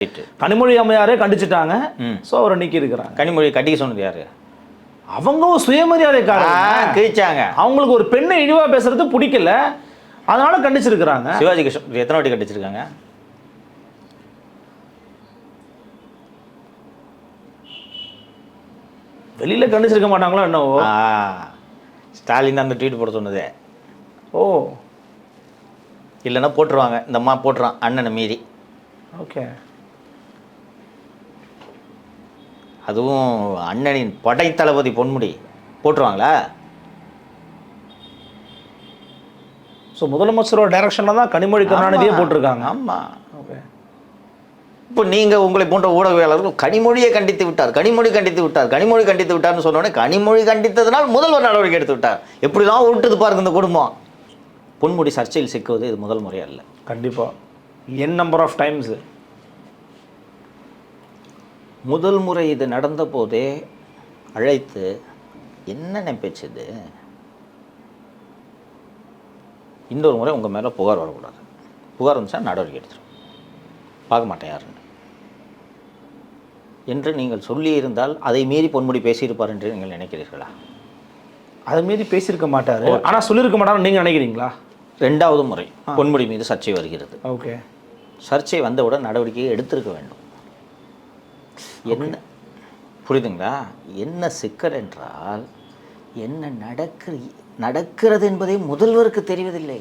Kanimozhi அம்மையாரே கண்டிச்சுட்டாங்க. So அவரை நீக்கி இருக்கிறாங்க. கனிமொழி கட்டிக்க சொன்னது யாரு? அவங்க சுயமரியாதைக்காரங்க கிழிச்சாங்க. அவங்களுக்கு ஒரு பெண்ணை இழிவா பேசுறது பிடிக்கல, அதனால கண்டிச்சிருக்கிறாங்க. சிவாஜி கிருஷ்ணன் எத்தனை வாட்டி கண்டிச்சிருக்காங்க? வெளியில கண்டிச்சிருக்க மாட்டாங்களோ என்னவோ. ஸ்டாலின் அந்த ட்வீட் போட சொன்னதே. ஓ, இல்லைன்னா போட்டுருவாங்க, இந்த அம்மா போட்டுருவான் அண்ணனை மீறி. ஓகே. அதுவும் அண்ணனின் படை தளபதி பொன்முடி போட்டுருவாங்களா? ஸோ முதலமைச்சரோட டைரக்ஷனில் தான் கனிமொழி கருணாநிதியே போட்டிருக்காங்க. ஆமாம். ஓகே. இப்போ நீங்கள் உங்களை போன்ற ஊடகவியலாளர்கள் கனிமொழியை கண்டித்து விட்டார், கனிமொழி கண்டித்து விட்டார், கனிமொழி கண்டித்து விட்டார்னு சொன்னோடனே கனிமொழி கண்டித்ததுனால் முதல்வர் நடவடிக்கை எடுத்து விட்டார். எப்படிலாம் உருட்டுது பாருங்க இந்த குடும்பம். பொன்முடி சர்ச்சையில் சிக்குவது இது முதல் முறையா இல்லை. கண்டிப்பாக என் நம்பர் ஆஃப் டைம்ஸு. முதல் முறை இது நடந்த போதே அழைத்து என்ன பேச்சுது, இன்னொரு முறை உங்கள் மேலே புகார் வரக்கூடாது, புகார் வந்துச்சா நடவடிக்கை எடுத்துரும், பார்க்க மாட்டேன் யாருன்னு என்று நீங்கள் சொல்லியிருந்தால் அதை மீறி பொன்முடி பேசியிருப்பார் என்று நீங்கள் நினைக்கிறீர்களா? அதை மீறி பேசியிருக்க மாட்டார், ஆனால் சொல்லியிருக்க மாட்டார் நீங்கள் நினைக்கிறீங்களா? ரெண்டாவது முறை பொன்முடி மீது சர்ச்சை வருகிறது. ஓகே. சர்ச்சை வந்தவுடன் நடவடிக்கையை எடுத்திருக்க வேண்டும். என்ன புரியுதுங்களா? என்ன சிக்கல் என்றால் என்ன நடக்கிறது என்பதை முதல்வருக்கு தெரிவதில்லை.